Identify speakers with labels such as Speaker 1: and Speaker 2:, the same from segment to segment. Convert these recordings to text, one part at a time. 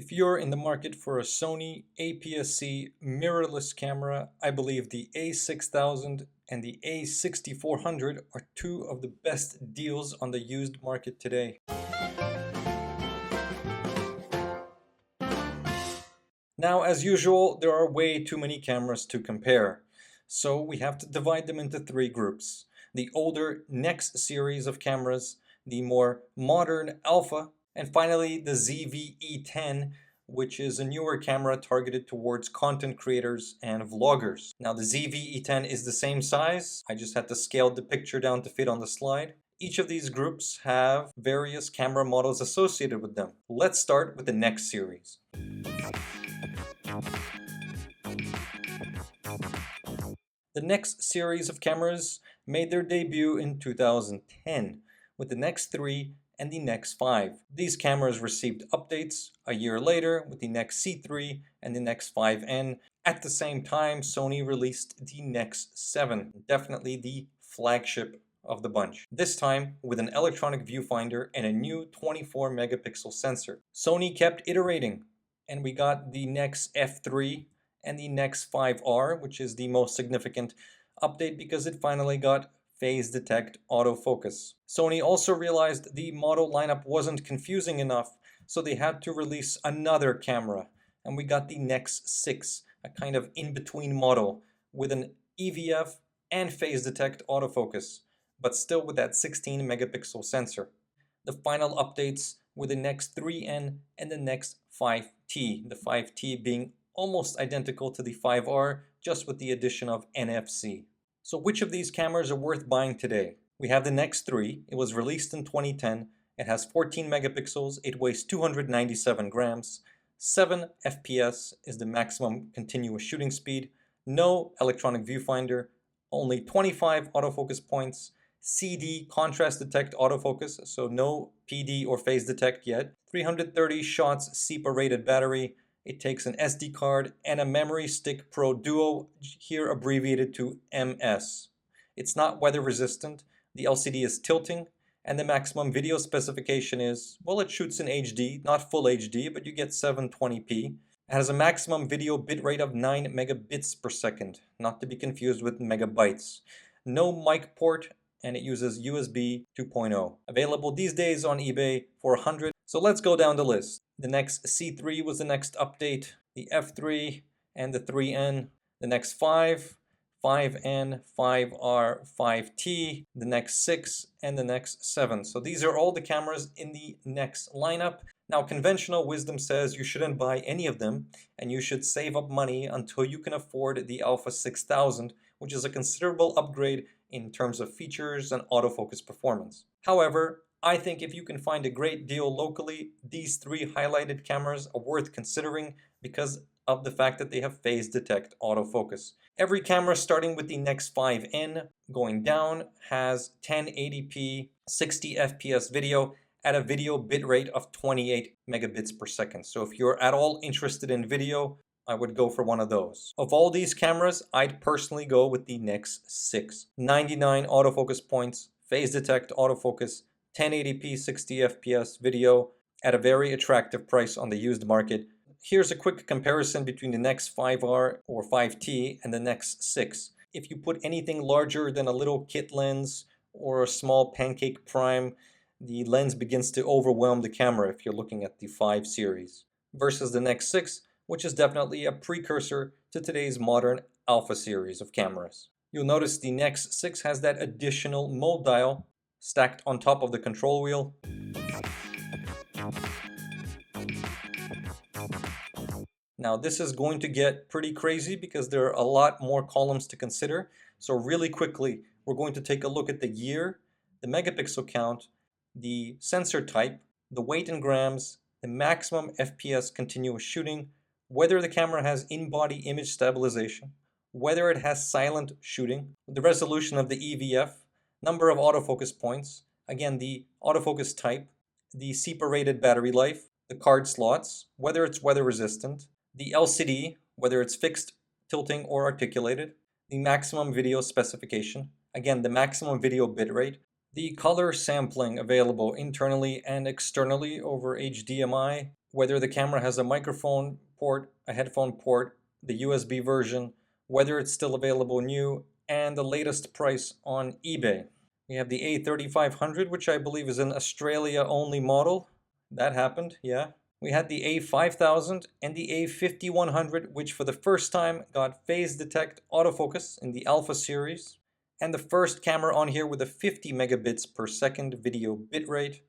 Speaker 1: If you're in the market for a Sony APS-C mirrorless camera, I believe the a6000 and the a6400 are two of the best deals on the used market today. Now, as usual, there are way too many cameras to compare, so we have to divide them into three groups. The older next series of cameras, the more modern Alpha, and finally the ZV-E10, which is a newer camera targeted towards content creators and vloggers. Now the ZV-E10 is the same size, I just had to scale the picture down to fit on the slide. Each of these groups have various camera models associated with them. Let's start with the next series. The next series of cameras made their debut in 2010 with the Nex 3 and the Nex 5. These cameras received updates a year later with the Nex C3 and the Nex 5N. At the same time, Sony released the Nex 7, definitely the flagship of the bunch. This time with an electronic viewfinder and a new 24 megapixel sensor. Sony kept iterating and we got the Nex F3 and the Nex 5R, which is the most significant update because it finally got phase detect autofocus. Sony also realized the model lineup wasn't confusing enough, so they had to release another camera, and we got the Nex 6, a kind of in-between model with an EVF and phase detect autofocus, but still with that 16 megapixel sensor. The final updates were the Nex 3N and the Nex 5T, the 5T being almost identical to the 5R, just with the addition of NFC. So which of these cameras are worth buying today? We have the Nex 3. It was released in 2010. It has 14 megapixels. It weighs 297 grams. 7 FPS is the maximum continuous shooting speed. No electronic viewfinder. Only 25 autofocus points. CD contrast detect autofocus, so no PD or phase detect yet. 330 shots SEPA rated battery. It takes an SD card and a Memory Stick Pro Duo, here abbreviated to MS. It's not weather resistant, the LCD is tilting, and the maximum video specification is, well, it shoots in HD, not full HD, but you get 720p. It has a maximum video bitrate of 9 megabits per second, not to be confused with megabytes. No mic port, and it uses USB 2.0. Available these days on eBay for $100. So let's go down the list. The Nex C3 was the next update, the F3 and the 3N, the Nex 5, 5N, 5R, 5T, the Nex 6, and the Nex 7. So these are all the cameras in the Nex lineup. Now, conventional wisdom says you shouldn't buy any of them, and you should save up money until you can afford the Alpha 6000, which is a considerable upgrade in terms of features and autofocus performance. However, I think if you can find a great deal locally, these three highlighted cameras are worth considering because of the fact that they have phase detect autofocus. Every camera starting with the Nex 5N going down has 1080p 60 FPS video at a video bitrate of 28 megabits per second. So if you're at all interested in video, I would go for one of those. Of all these cameras, I'd personally go with the Nex 6. 99 autofocus points, phase detect autofocus, 1080p 60 FPS video at a very attractive price on the used market. Here's a quick comparison between the Nex 5R or 5T and the Nex 6. If you put anything larger than a little kit lens or a small pancake prime, the lens begins to overwhelm the camera if you're looking at the 5 series. Versus the Nex 6, which is definitely a precursor to today's modern Alpha series of cameras. You'll notice the Nex 6 has that additional mode dial stacked on top of the control wheel. Now this is going to get pretty crazy because there are a lot more columns to consider. So really quickly, we're going to take a look at the year, the megapixel count, the sensor type, the weight in grams, the maximum FPS continuous shooting, whether the camera has in-body image stabilization, whether it has silent shooting, the resolution of the EVF, number of autofocus points, again the autofocus type, the SEPA rated battery life, the card slots, whether it's weather resistant, the LCD, whether it's fixed, tilting, or articulated, the maximum video specification, again the maximum video bitrate, the color sampling available internally and externally over HDMI, whether the camera has a microphone port, a headphone port, the USB version, whether it's still available new, and the latest price on eBay. We have the A3500, which I believe is an Australia only model. That happened, yeah. We had the A5000 and the A5100, which for the first time got phase detect autofocus in the Alpha series, and the first camera on here with a 50 megabits per second video bitrate.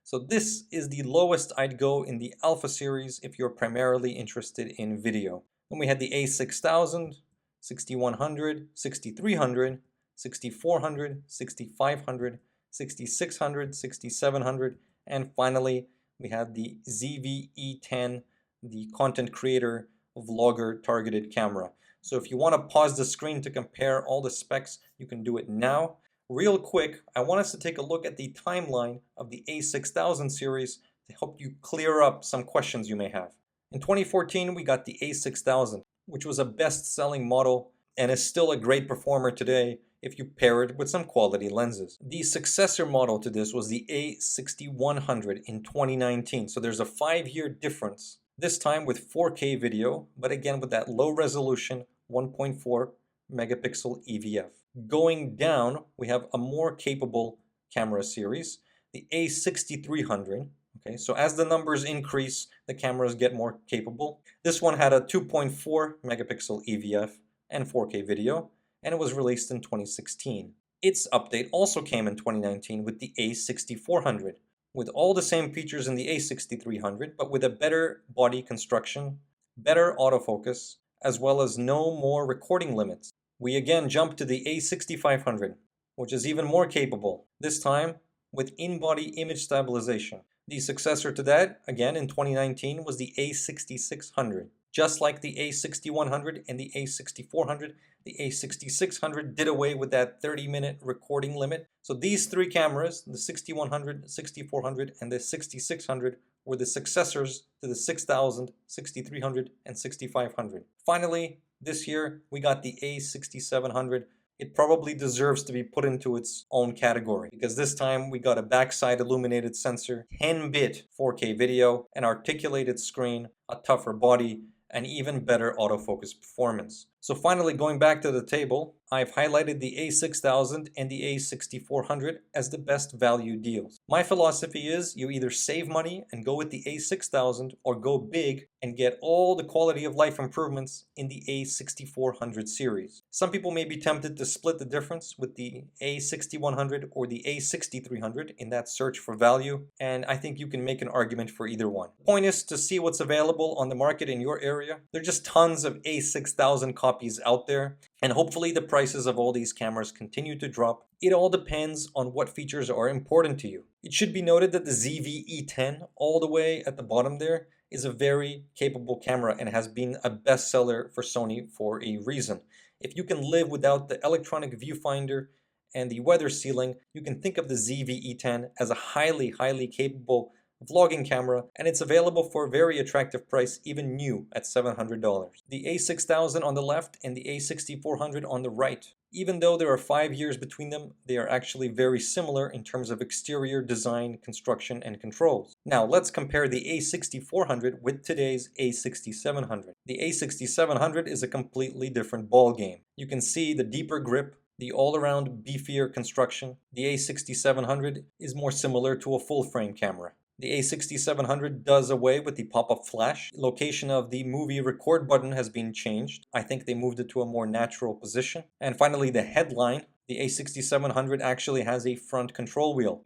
Speaker 1: So this is the lowest I'd go in the Alpha series if you're primarily interested in video. Then we had the A6000, 6100, 6300, 6400, 6500, 6600, 6700, and finally we have the ZV-E10, the content creator vlogger targeted camera. So if you want to pause the screen to compare all the specs, you can do it now. Real quick, I want us to take a look at the timeline of the A6000 series to help you clear up some questions you may have. In 2014, we got the A6000, which was a best-selling model and is still a great performer today if you pair it with some quality lenses. The successor model to this was the a6100 in 2019, so there's a 5-year difference, this time with 4K video, but again with that low resolution 1.4 megapixel EVF. Going down, we have a more capable camera series, the a6300. Okay, so as the numbers increase, the cameras get more capable. This one had a 2.4 megapixel EVF and 4K video, and it was released in 2016. Its update also came in 2019 with the a6400, with all the same features in the a6300, but with a better body construction, better autofocus, as well as no more recording limits. We again jump to the a6500, which is even more capable, this time with in-body image stabilization. The successor to that, again in 2019, was the a6600. Just like the a6100 and the a6400, the a6600 did away with that 30-minute recording limit. So these three cameras, the 6100, 6400, and the 6600, were the successors to the 6000, 6300, and 6500. Finally, this year, we got the a6700. It probably deserves to be put into its own category because this time we got a backside illuminated sensor, 10-bit 4K video, an articulated screen, a tougher body, and even better autofocus performance. So finally, going back to the table, I've highlighted the a6000 and the a6400 as the best value deals. My philosophy is you either save money and go with the a6000 or go big and get all the quality of life improvements in the a6400 series. Some people may be tempted to split the difference with the a6100 or the a6300 in that search for value, and I think you can make an argument for either one. The point is to see what's available on the market in your area. There are just tons of a6000 copies out there, and hopefully the prices of all these cameras continue to drop. It all depends on what features are important to you. It should be noted that the ZV-E10, all the way at the bottom there, is a very capable camera and has been a bestseller for Sony for a reason. If you can live without the electronic viewfinder and the weather sealing, you can think of the ZV-E10 as a highly capable vlogging camera, and it's available for a very attractive price, even new at $700. The a6000 on the left and the a6400 on the right. Even though there are 5 years between them, they are actually very similar in terms of exterior design, construction, and controls. Now let's compare the a6400 with today's a6700. The a6700 is a completely different ballgame. You can see the deeper grip, the all-around beefier construction. The a6700 is more similar to a full-frame camera. The a6700 does away with the pop-up flash. Location of the movie record button has been changed. I think they moved it to a more natural position. And finally, the headline. The a6700 actually has a front control wheel.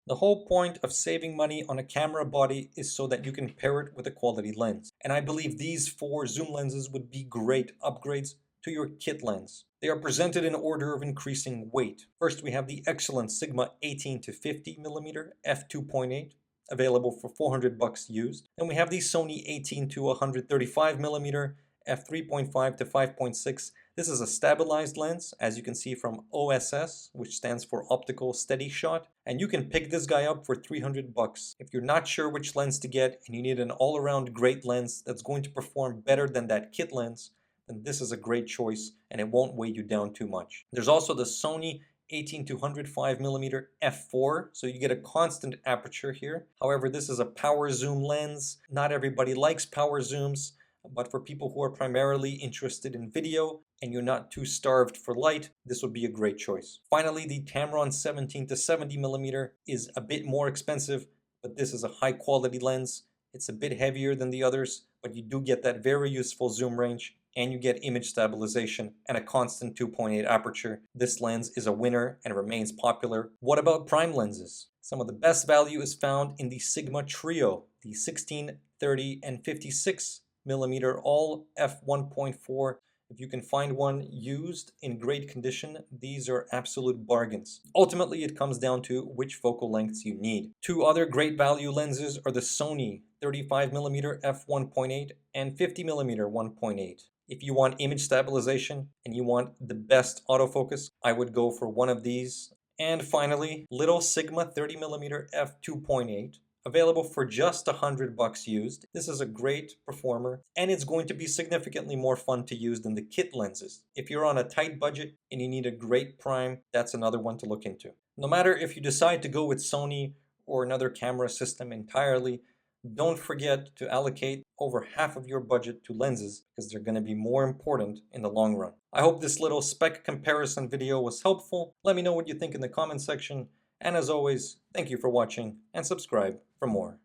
Speaker 1: The whole point of saving money on a camera body is so that you can pair it with a quality lens. And I believe these 4 zoom lenses would be great upgrades to your kit lens. They are presented in order of increasing weight. First, we have the excellent Sigma 18 to 50mm f2.8, available for $400 used. Then we have the Sony 18 to 135mm f3.5 to 5.6. This is a stabilized lens, as you can see from OSS, which stands for Optical Steady Shot, and you can pick this guy up for $300. If you're not sure which lens to get and you need an all-around great lens that's going to perform better than that kit lens, then this is a great choice and it won't weigh you down too much. There's also the Sony 18-200 5mm f4, so you get a constant aperture here. However, this is a power zoom lens. Not everybody likes power zooms, but for people who are primarily interested in video and you're not too starved for light, this would be a great choice. Finally, the Tamron 17-70mm is a bit more expensive, but this is a high quality lens. It's a bit heavier than the others, but you do get that very useful zoom range, and you get image stabilization and a constant 2.8 aperture. This lens is a winner and remains popular. What about prime lenses? Some of the best value is found in the Sigma Trio, the 16, 30, and 56mm all f1.4. If you can find one used in great condition, these are absolute bargains. Ultimately, it comes down to which focal lengths you need. Two other great value lenses are the Sony 35mm f1.8 and 50mm 1.8. If you want image stabilization and you want the best autofocus, I would go for one of these. And finally, little Sigma 30mm f2.8. Available for just $100 used. This is a great performer, and it's going to be significantly more fun to use than the kit lenses. If you're on a tight budget and you need a great prime, that's another one to look into. No matter if you decide to go with Sony or another camera system entirely, don't forget to allocate over half of your budget to lenses because they're going to be more important in the long run. I hope this little spec comparison video was helpful. Let me know what you think in the comment section. And as always, thank you for watching and subscribe for more.